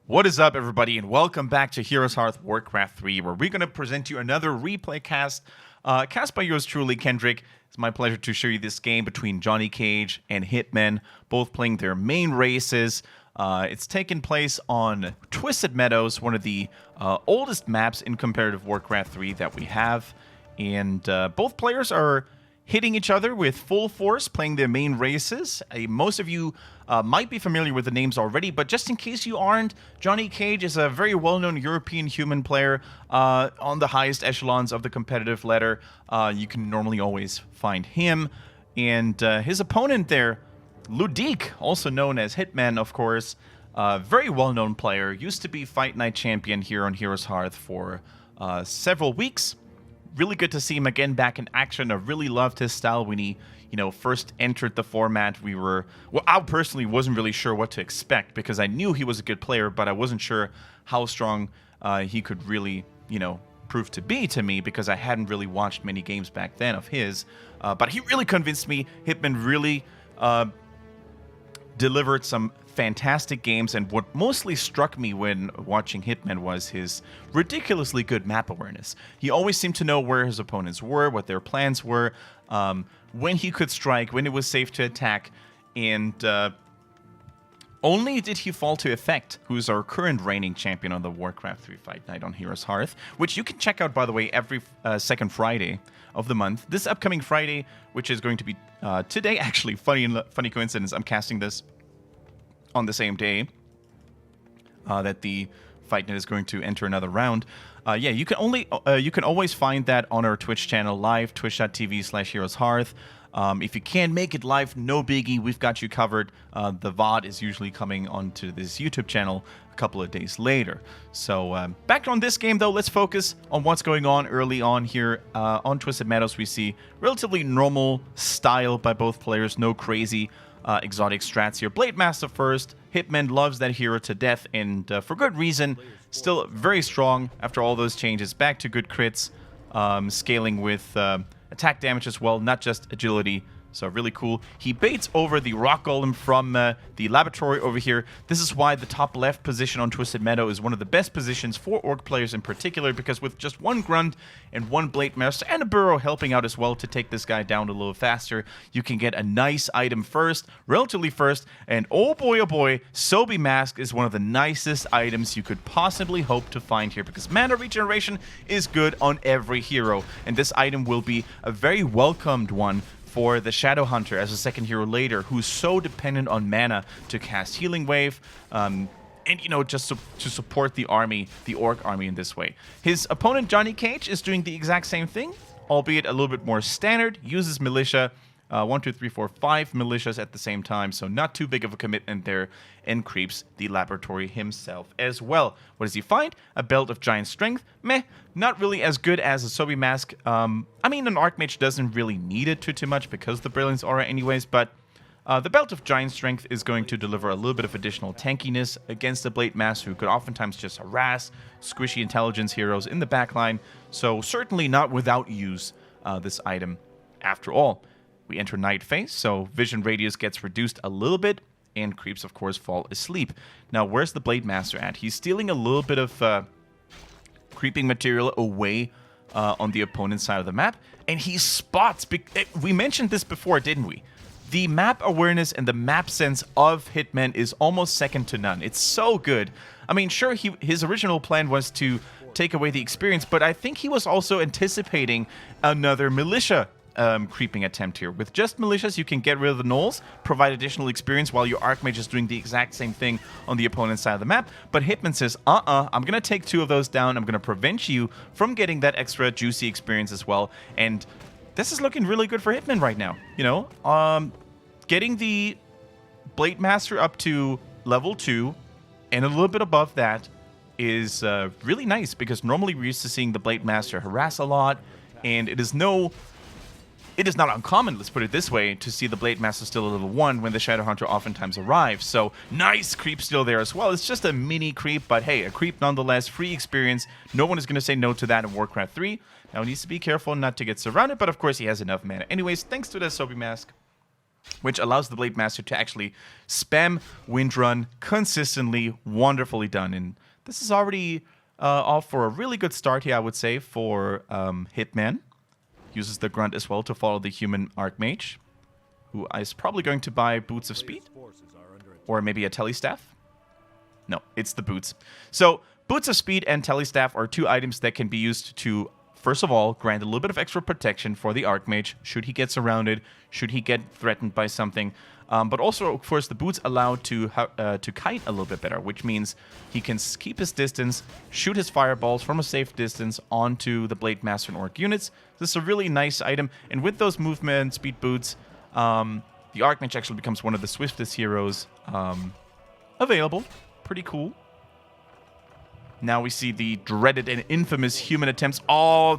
What is up, everybody, and welcome back to HeroesHearth Warcraft 3, where we're going to present you another replay cast, cast by yours truly, Kendric. It's my pleasure to show you this game between JohnnyCage and Hitman, both playing their main races. It's taken place on Twisted Meadows, one of the oldest maps in competitive Warcraft 3 that we have, and both players are hitting each other with full force, playing their main races. Most of you might be familiar with the names already, but just in case you aren't, JohnnyCage is a very well-known European human player on the highest echelons of the competitive ladder. You can normally always find him. And his opponent there, Ludique, also known as Hitman, of course, very well-known player, used to be Fight Night champion here on HeroesHearth for several weeks. Really good to see him again back in action. I really loved his style when he, first entered the format. I personally wasn't really sure what to expect because I knew he was a good player, but I wasn't sure how strong he could really, prove to be to me because I hadn't really watched many games back then of his. But he really convinced me. Hitman really delivered some fantastic games, and what mostly struck me when watching Hitman was his ridiculously good map awareness. He always seemed to know where his opponents were, what their plans were, when he could strike, when it was safe to attack, and only did he fall to Effect, who's our current reigning champion on the Warcraft 3 Fight Night on HeroesHearth, which you can check out, by the way, every second Friday of the month. This upcoming Friday, which is going to be today, actually, funny coincidence, I'm casting this on the same day that the Fight Night is going to enter another round. Yeah, you can always find that on our Twitch channel live, twitch.tv/HeroesHearth. If you can't make it live, no biggie, we've got you covered. The VOD is usually coming onto this YouTube channel a couple of days later. So back on this game, though, let's focus on what's going on early on here. On Twisted Meadows, we see relatively normal style by both players, no crazy exotic strats here. Blade Master first. Hitman loves that hero to death, and for good reason. Still very strong after all those changes. Back to good crits, scaling with attack damage as well, not just agility. So really cool. He baits over the rock golem from the laboratory over here. This is why the top left position on Twisted Meadow is one of the best positions for orc players in particular, because with just one grunt and one blade master and a burrow helping out as well to take this guy down a little faster, you can get a nice item first, relatively first, and oh boy, Sobi Mask is one of the nicest items you could possibly hope to find here, because mana regeneration is good on every hero, and this item will be a very welcomed one for the Shadow Hunter as a second hero later, who's so dependent on mana to cast Healing Wave, and just to support the army, the orc army in this way. His opponent JohnnyCage is doing the exact same thing, albeit a little bit more standard, uses militia, 1, 2, 3, 4, 5 militias at the same time, so not too big of a commitment there, and creeps the laboratory himself as well. What does he find? A belt of giant strength. Meh, not really as good as a Sobi Mask. I mean, an Archmage doesn't really need it too much because of the Brilliance Aura anyways, but the belt of giant strength is going to deliver a little bit of additional tankiness against the Blade Master, who could oftentimes just harass squishy intelligence heroes in the backline, so certainly not without use, this item after all. We enter night phase, so vision radius gets reduced a little bit, and creeps, of course, fall asleep. Now, where's the Blade Master at? He's stealing a little bit of creeping material away on the opponent's side of the map, and he spots... We mentioned this before, didn't we? The map awareness and the map sense of Hitman is almost second to none. It's so good. I mean, sure, his original plan was to take away the experience, but I think he was also anticipating another militia creeping attempt here. With just militias, you can get rid of the gnolls, provide additional experience while your Archmage is doing the exact same thing on the opponent's side of the map. But Hitman says, I'm going to take 2 of those down. I'm going to prevent you from getting that extra juicy experience as well. And this is looking really good for Hitman right now. Getting the Blade Master up to level 2 and a little bit above that is really nice, because normally we're used to seeing the Blade Master harass a lot, and it is not uncommon, let's put it this way, to see the Blade Master still at level 1 when the Shadow Hunter oftentimes arrives. So, nice creep still there as well. It's just a mini creep, but hey, a creep nonetheless, free experience. No one is going to say no to that in Warcraft 3. Now, he needs to be careful not to get surrounded, but of course he has enough mana. Anyways, thanks to the Sobi Mask. which allows the Blade Master to actually spam Wind Run consistently. Wonderfully done. And this is already off for a really good start here, I would say, for Hitman. Uses the Grunt as well to follow the human Archmage, who is probably going to buy Boots of Speed. Or maybe a Telestaff. No, it's the Boots. So, Boots of Speed and Telestaff are two items that can be used to, first of all, grant a little bit of extra protection for the Archmage, should he get surrounded, should he get threatened by something. But also, of course, the Boots allow to kite a little bit better, which means he can keep his distance, shoot his fireballs from a safe distance onto the Blade Master and Orc units. This is a really nice item, and with those movement speed boots, the Archmage actually becomes one of the swiftest heroes available. Pretty cool. Now we see the dreaded and infamous human attempts. Oh,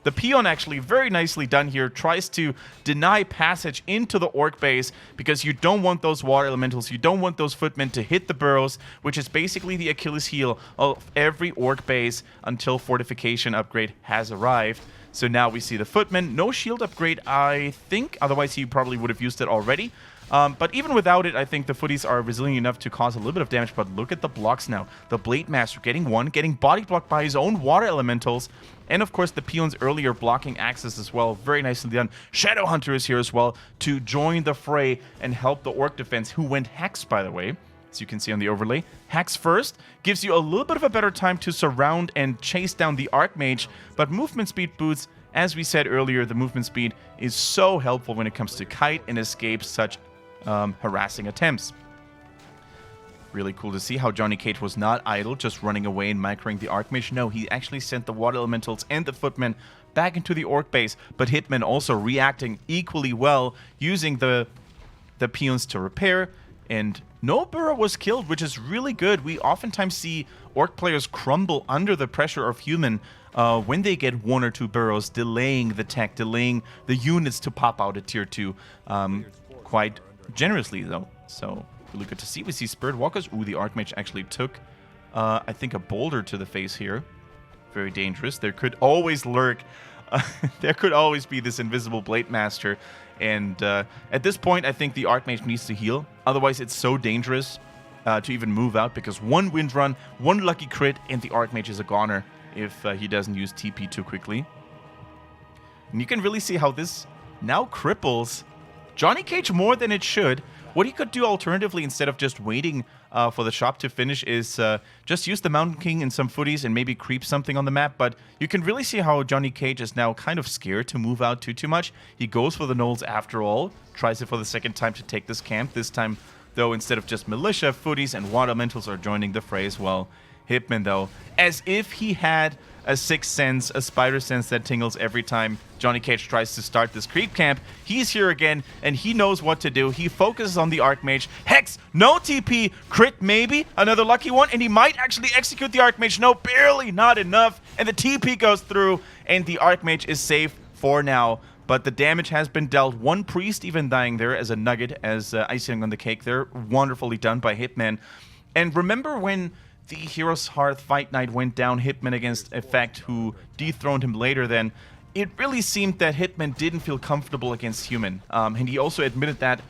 the peon actually very nicely done here. Tries to deny passage into the orc base because you don't want those water elementals. You don't want those footmen to hit the burrows, which is basically the Achilles heel of every orc base until fortification upgrade has arrived. So now we see the footman. No shield upgrade, I think. Otherwise, he probably would have used it already. But even without it, I think the footies are resilient enough to cause a little bit of damage. But look at the blocks now. The Blade Master getting one, getting body blocked by his own water elementals. And of course, the peons earlier blocking access as well. Very nicely done. Shadow Hunter is here as well to join the fray and help the orc defense, who went Hex, by the way. As you can see on the overlay. Hex first gives you a little bit of a better time to surround and chase down the Archmage. But movement speed boots, as we said earlier, the movement speed is so helpful when it comes to kite and escape such harassing attempts. Really cool to see how JohnnyCage was not idle, just running away and microing the Archmage. No, he actually sent the Water Elementals and the Footmen back into the Orc base, but Hitman also reacting equally well, using the peons to repair, and no burrow was killed, which is really good. We oftentimes see Orc players crumble under the pressure of human when they get one or two burrows, delaying the tech, delaying the units to pop out at tier 2 quite generously, though. So really good to see. We see Spirit Walkers. Ooh, the Archmage actually took, I think, a boulder to the face here. Very dangerous. There could always lurk. There could always be this invisible Blade Master. And at this point, I think the Archmage needs to heal. Otherwise, it's so dangerous to even move out, because one Wind Run, one lucky crit, and the Archmage is a goner if he doesn't use TP too quickly. And you can really see how this now cripples JohnnyCage more than it should. What he could do alternatively, instead of just waiting for the shop to finish, is just use the Mountain King and some footies and maybe creep something on the map. But you can really see how JohnnyCage is now kind of scared to move out too much. He goes for the Knolls after all, tries it for the second time to take this camp. This time, though, instead of just militia, footies and water elementals are joining the fray as well. Hitman, though, as if he had a sixth sense, a spider sense that tingles every time JohnnyCage tries to start this creep camp. He's here again, and he knows what to do. He focuses on the Archmage. Hex, no TP, crit maybe, another lucky one, and he might actually execute the Archmage. No, barely, not enough, and the TP goes through, and the Archmage is safe for now. But the damage has been dealt. One priest even dying there as a nugget, as icing on the cake there. Wonderfully done by Hitman. And remember when the Heroes Hearth Fight Night went down, Hitman against Effect, who dethroned him later then, it really seemed that Hitman didn't feel comfortable against human. And he also admitted that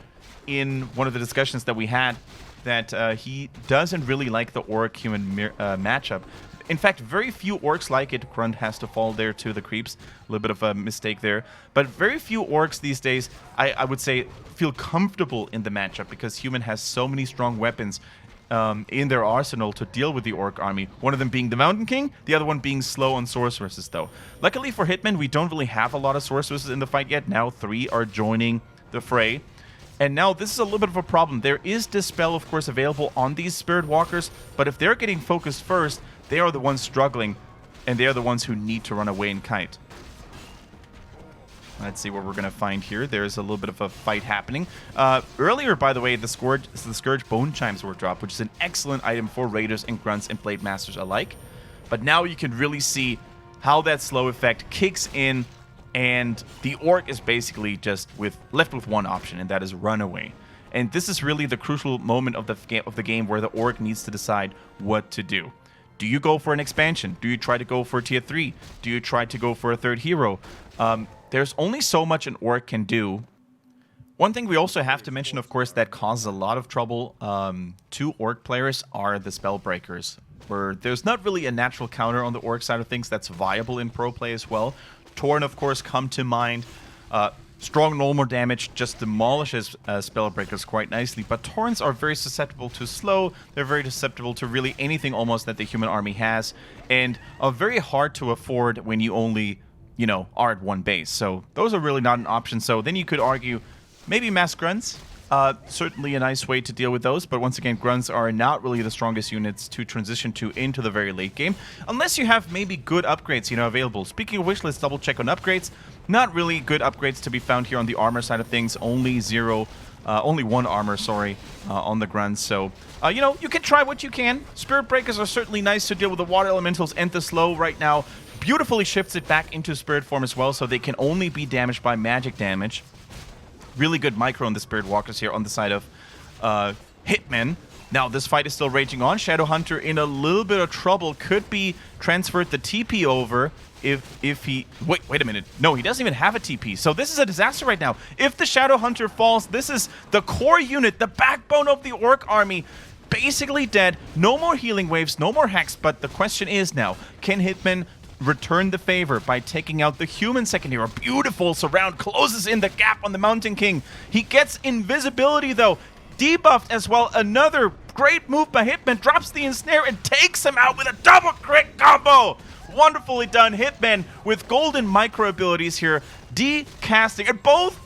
in one of the discussions that we had, that he doesn't really like the Orc-human matchup. In fact, very few Orcs like it. Grunt has to fall there to the creeps. A little bit of a mistake there. But very few Orcs these days, I would say, feel comfortable in the matchup, because human has so many strong weapons in their arsenal to deal with the Orc army. One of them being the Mountain King, the other one being slow on sorceresses, though. Luckily for Hitman, we don't really have a lot of sorceresses in the fight yet. Now 3 are joining the fray. And now this is a little bit of a problem. There is Dispel, of course, available on these Spirit Walkers, but if they're getting focused first, they are the ones struggling, and they are the ones who need to run away and kite. Let's see what we're going to find here. There's a little bit of a fight happening. Earlier, by the way, the Scourge Bone Chimes were dropped, which is an excellent item for Raiders and Grunts and Blade Masters alike. But now you can really see how that slow effect kicks in, and the Orc is basically just left with one option, and that is run away. And this is really the crucial moment of the game where the Orc needs to decide what to do. Do you go for an expansion? Do you try to go for tier 3? Do you try to go for a third hero? There's only so much an Orc can do One thing we also have to mention, of course, that causes a lot of trouble to Orc players are the Spellbreakers, where there's not really a natural counter on the Orc side of things that's viable in pro play as well. Torn, of course, come to mind. Strong normal damage just demolishes Spellbreakers quite nicely, but Torrents are very susceptible to slow, they're very susceptible to really anything almost that the human army has, and are very hard to afford when you only, you know, are at one base. So those are really not an option. So then you could argue maybe mass grunts. Certainly a nice way to deal with those, but once again, grunts are not really the strongest units to transition to into the very late game, unless you have maybe good upgrades, you know, available. Speaking of which, let's double check on upgrades. Not really good upgrades to be found here on the armor side of things. Only one armor, sorry, on the grunts. So, you know, you can try what you can. Spirit Breakers are certainly nice to deal with the water elementals and the slow right now. Beautifully shifts it back into spirit form as well, so they can only be damaged by magic damage. Really good micro on the Spirit Walkers here on the side of Hitman. Now, this fight is still raging on. Shadowhunter in a little bit of trouble. Could be transferred the TP over if he... Wait a minute. No, he doesn't even have a TP. So this is a disaster right now. If the Shadowhunter falls, this is the core unit, the backbone of the Orc army, basically dead. No more healing waves, no more hacks. But the question is now, can Hitman return the favor by taking out the human second hero? Beautiful surround, closes in the gap on the Mountain King. He gets invisibility though, debuffed as well. Another great move by Hitman, drops the ensnare and takes him out with a double crit combo. Wonderfully done. Hitman with golden micro abilities here, decasting, and both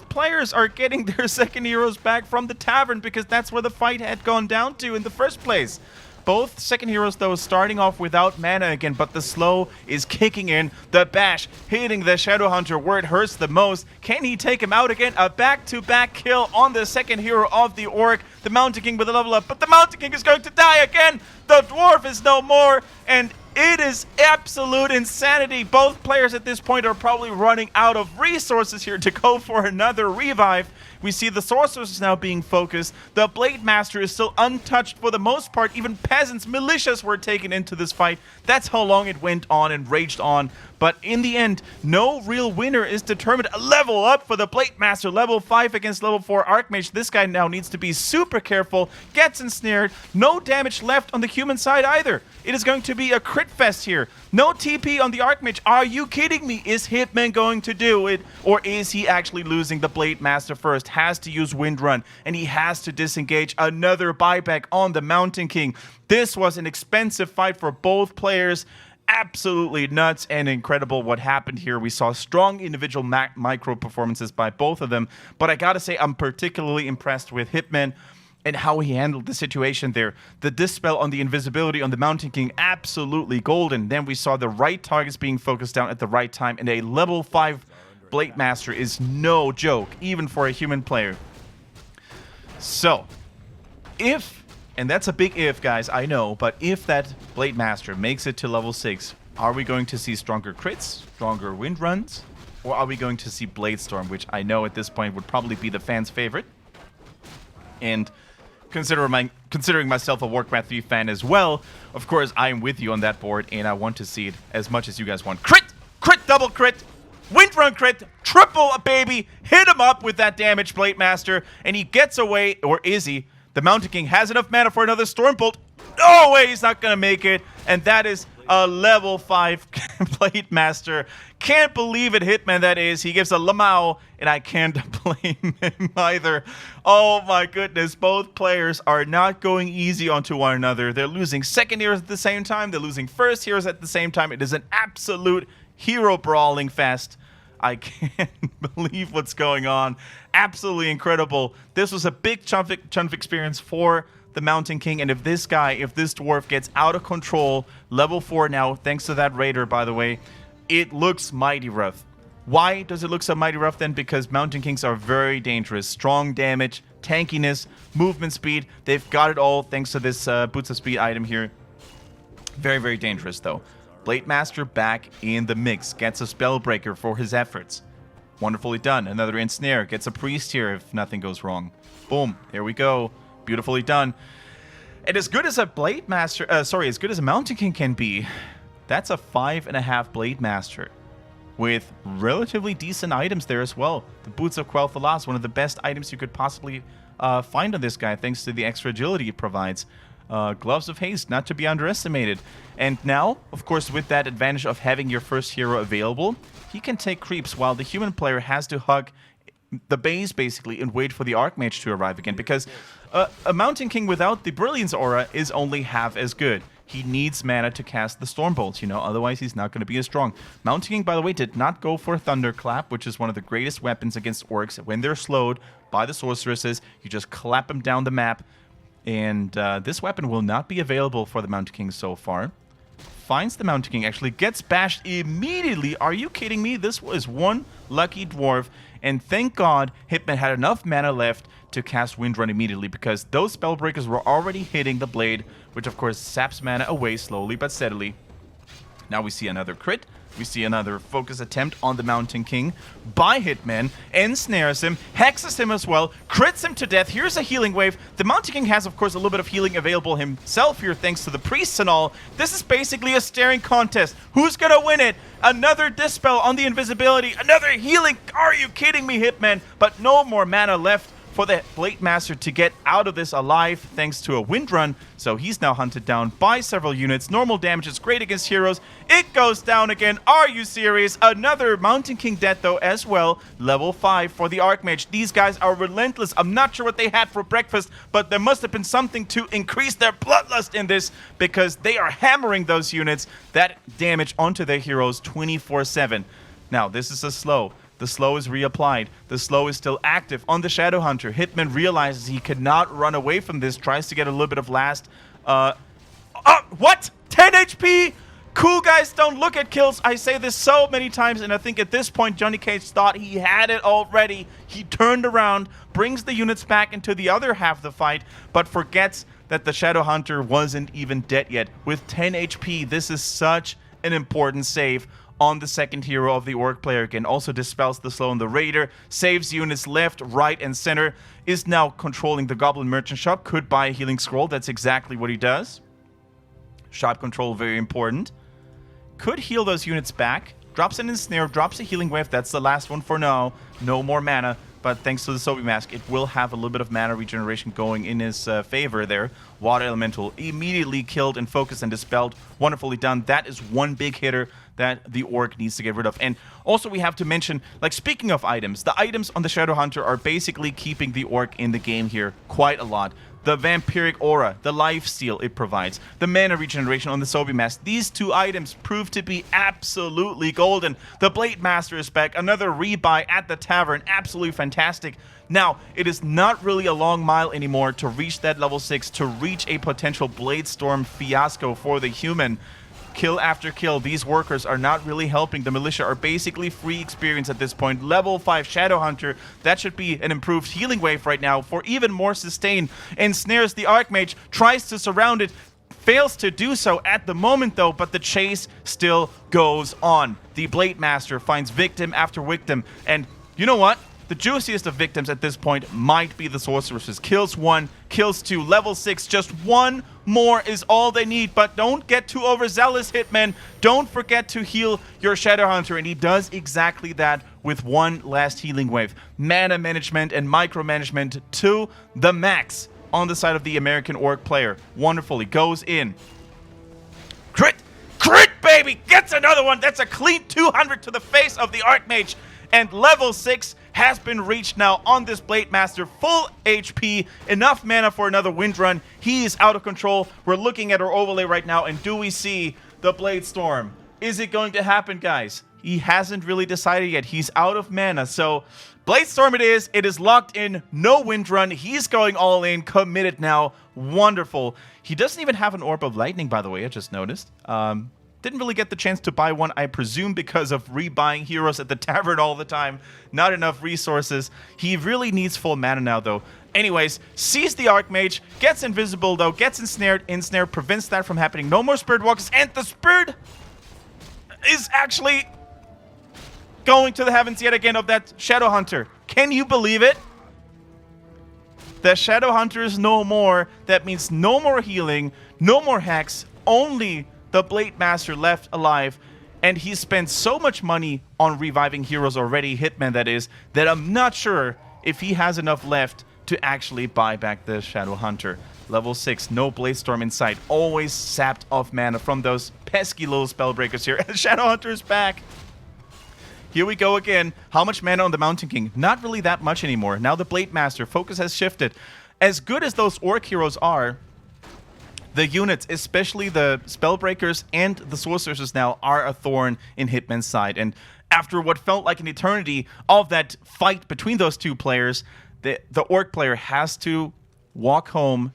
players are getting their second heroes back from the tavern because that's where the fight had gone down to in the first place. Both second heroes, though, starting off without mana again, but the slow is kicking in. The bash hitting the Shadowhunter where it hurts the most. Can he take him out again? A back-to-back kill on the second hero of the Orc. The Mountain King with a level up, but the Mountain King is going to die again. The Dwarf is no more, and it is absolute insanity. Both players at this point are probably running out of resources here to go for another revive. We see the Sorcerers now being focused. The Blade Master is still untouched for the most part. Even peasants, militias were taken into this fight. That's how long it went on and raged on. But in the end, no real winner is determined. A level up for the Blade Master. Level 5 against level 4 Archmage. This guy now needs to be super careful. Gets ensnared. No damage left on the human side either. It is going to be a crit fest here. No TP on the Archmage. Are you kidding me? Is Hitman going to do it? Or is he actually losing the Blade Master first? Has to use Wind Run. And he has to disengage. Another buyback on the Mountain King. This was an expensive fight for both players. Absolutely nuts and incredible what happened here. We saw strong individual micro performances by both of them. But I gotta say, I'm particularly impressed with Hitman and how he handled the situation there. The dispel on the invisibility on the Mountain King, absolutely golden. Then we saw the right targets being focused down at the right time, and a level 5 Blade Master is no joke, even for a human player. So, if, and that's a big if, guys, I know, but if that Blade Master makes it to level 6, are we going to see stronger crits, stronger wind runs, or are we going to see Blade Storm, which I know at this point would probably be the fans' favorite? And considering myself a Warcraft 3 fan as well, of course, I am with you on that board, and I want to see it as much as you guys want. Crit! Crit, double crit! Wind run crit! Triple, baby! Hit him up with that damage, Blade Master, and he gets away, or is he? The Mountain King has enough mana for another Stormbolt. No way, he's not going to make it, and that is a level 5 Blade Master. Can't believe it, Hitman, that is. He gives a Lamau, and I can't blame him either. Oh my goodness, both players are not going easy onto one another. They're losing second heroes at the same time. They're losing first heroes at the same time. It is an absolute hero brawling fest. I can't believe what's going on. Absolutely incredible. This was a big chunk of experience for the Mountain King, and if this dwarf gets out of control, level 4 now, thanks to that raider, by the way, it looks mighty rough. Why does it look so mighty rough then? Because Mountain Kings are very dangerous. Strong damage, tankiness, movement speed, they've got it all thanks to this Boots of Speed item here. Very, very dangerous though. Blade Master back in the mix, gets a Spellbreaker for his efforts. Wonderfully done. Another Ensnare, gets a Priest here if nothing goes wrong. Boom, there we go. Beautifully done. And as good as a Blade Master, as good as a Mountain King can be, that's a 5.5 Blade Master. with relatively decent items there as well. The Boots of Quel'Thalas, one of the best items you could possibly find on this guy, thanks to the extra agility it provides. Gloves of Haste, not to be underestimated. And now, of course, with that advantage of having your first hero available, he can take creeps while the human player has to hug the base, basically, and wait for the Archmage to arrive again. Because a Mountain King without the Brilliance Aura is only half as good. He needs mana to cast the Stormbolts, you know, otherwise he's not going to be as strong. Mountain King, by the way, did not go for Thunderclap, which is one of the greatest weapons against orcs. When they're slowed by the sorceresses, you just clap them down the map. And this weapon will not be available for the Mountain King so far. Finds the Mountain King, actually gets bashed immediately. Are you kidding me? This was one lucky dwarf. And thank God Hitman had enough mana left to cast Windrun immediately, because those Spellbreakers were already hitting the blade, which of course saps mana away slowly but steadily. Now we see another crit. We see another focus attempt on the Mountain King by Hitman, ensnares him, hexes him as well, crits him to death. Here's a healing wave. The Mountain King has, of course, a little bit of healing available himself here thanks to the priests and all. This is basically a staring contest. Who's gonna win it? Another Dispel on the invisibility, another healing. Are you kidding me, Hitman? But no more mana left for the Blade Master to get out of this alive thanks to a Windrun. So he's now hunted down by several units. Normal damage is great against heroes. It goes down again. Are you serious? Another Mountain King death though as well. Level 5 for the Archmage. These guys are relentless. I'm not sure what they had for breakfast, but there must have been something to increase their bloodlust in this, because they are hammering those units, that damage onto their heroes 24/7. Now this is a slow. The slow is reapplied. The slow is still active on the Shadowhunter. Hitman realizes he cannot run away from this, tries to get a little bit of last. What? 10 HP? Cool guys don't look at kills. I say this so many times, and I think at this point JohnnyCage thought he had it already. He turned around, brings the units back into the other half of the fight, but forgets that the Shadowhunter wasn't even dead yet. With 10 HP, this is such an important save on the second hero of the Orc player. Again, also dispels the slow on the Raider, saves units left, right, and center, is now controlling the Goblin Merchant Shop, could buy a healing scroll. That's exactly what he does. Shop control, very important. Could heal those units back. Drops an Ensnare, drops a healing wave. That's the last one for now. No more mana. But thanks to the Sobi Mask, it will have a little bit of mana regeneration going in his favor there. Water Elemental immediately killed and focused and dispelled. Wonderfully done. That is one big hitter that the Orc needs to get rid of. And also we have to mention, like, speaking of items, the items on the Shadowhunter are basically keeping the Orc in the game here quite a lot. The Vampiric Aura, the Lifesteal it provides, the mana regeneration on the Sobi Mask. These two items prove to be absolutely golden. The Blade Master is back, another rebuy at the tavern, absolutely fantastic. Now, it is not really a long mile anymore to reach that level 6, to reach a potential Blade Storm fiasco for the human. Kill after kill, these workers are not really helping. The militia are basically free experience at this point. Level 5 Shadowhunter, that should be an improved healing wave right now for even more sustain. Ensnares the Archmage, tries to surround it, fails to do so at the moment though, but the chase still goes on. The Blade Master finds victim after victim, and you know what? The juiciest of victims at this point might be the sorceresses. Kills 1, kills 2, level 6, just one more is all they need. But don't get too overzealous, Hitman. Don't forget to heal your Shadowhunter, and he does exactly that with one last healing wave. Mana management and micromanagement to the max on the side of the American Orc player. Wonderfully goes in. Crit! Crit, baby! Gets another one! That's a clean 200 to the face of the Archmage. And level 6 has been reached now on this Blade Master. Full HP, enough mana for another Windrun. He is out of control. We're looking at our overlay right now, and do we see the Blade Storm? Is it going to happen, guys? He hasn't really decided yet. He's out of mana, so Blade Storm it is. It is locked in. No Windrun. He's going all in. Committed now. Wonderful. He doesn't even have an Orb of Lightning, by the way. I just noticed. Didn't really get the chance to buy one, I presume because of rebuying heroes at the tavern all the time. Not enough resources. He really needs full mana now, though. Anyways, sees the Archmage, gets invisible, though, gets ensnared. Ensnare prevents that from happening. No more Spirit Walkers, and the Spirit is actually going to the heavens yet again of that Shadowhunter. Can you believe it? The Shadowhunter is no more. That means no more healing, no more hex, only the Blade Master left alive. And he spent so much money on reviving heroes already, Hitman that is, that I'm not sure if he has enough left to actually buy back the Shadow Hunter. Level 6, no Blade Storm in sight, always sapped off mana from those pesky little Spellbreakers here. And Shadow Hunter is back. Here we go again. How much mana on the Mountain King? Not really that much anymore. Now the Blade Master, focus has shifted. As good as those Orc heroes are, the units, especially the Spellbreakers and the Sorceresses now, are a thorn in Hitman's side. And after what felt like an eternity of that fight between those two players, the Orc player has to walk home,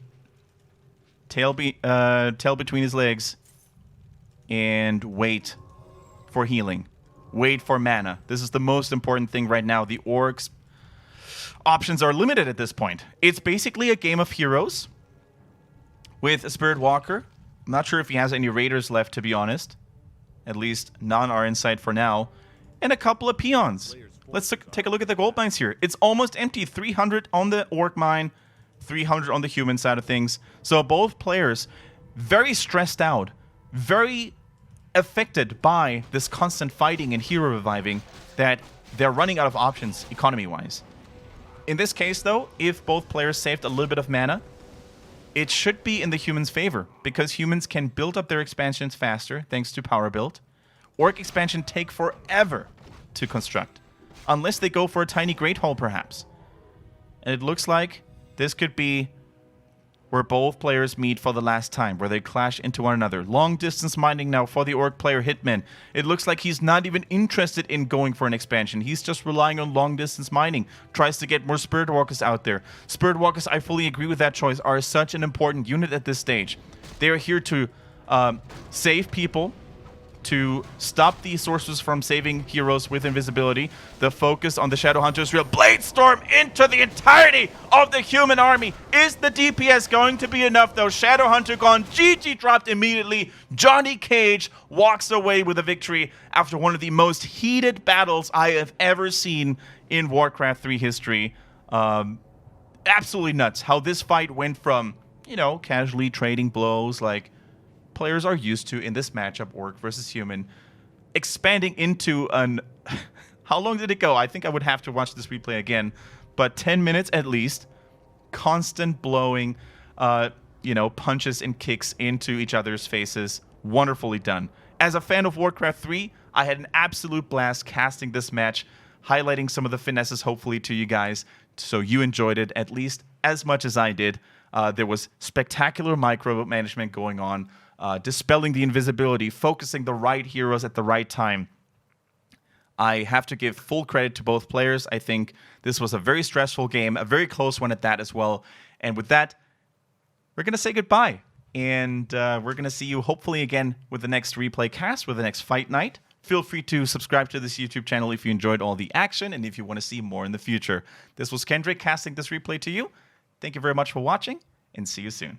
tail between his legs, and wait for healing. Wait for mana. This is the most important thing right now. The Orc's options are limited at this point. It's basically a game of heroes with a Spirit Walker. I'm not sure if he has any Raiders left, to be honest. At least none are in sight for now. And a couple of peons. Let's take a look at the gold mines here. It's almost empty. 300 on the Orc mine, 300 on the human side of things. So both players very stressed out, very affected by this constant fighting and hero reviving, that they're running out of options economy-wise. In this case, though, if both players saved a little bit of mana, it should be in the humans' favor, because humans can build up their expansions faster thanks to power build. Orc expansion take forever to construct, unless they go for a tiny Great Hall, perhaps. And it looks like this could be where both players meet for the last time, where they clash into one another. Long distance mining now for the Orc player Hitman. It looks like he's not even interested in going for an expansion. He's just relying on long distance mining. Tries to get more Spirit Walkers out there. Spirit Walkers, I fully agree with that choice, are such an important unit at this stage. They are here to save people, to stop the sorcerers from saving heroes with invisibility. The focus on the Shadow Hunter is real. Blade Storm into the entirety of the human army. Is the DPS going to be enough, though? Shadow Hunter gone. GG dropped immediately. JohnnyCage walks away with a victory after one of the most heated battles I have ever seen in Warcraft 3 history. Absolutely nuts how this fight went from, you know, casually trading blows like players are used to in this matchup, Orc versus human, expanding into an... How long did it go? I think I would have to watch this replay again, but 10 minutes at least. Constant blowing, you know, punches and kicks into each other's faces. Wonderfully done. As a fan of Warcraft 3, I had an absolute blast casting this match, highlighting some of the finesses, hopefully, to you guys, so you enjoyed it at least as much as I did. There was spectacular micromanagement going on, dispelling the invisibility, focusing the right heroes at the right time. I have to give full credit to both players. I think this was a very stressful game, a very close one at that as well. And with that, we're going to say goodbye. And we're going to see you hopefully again with the next replay cast, with the next fight night. Feel free to subscribe to this YouTube channel if you enjoyed all the action and if you want to see more in the future. This was Kendric casting this replay to you. Thank you very much for watching, and see you soon.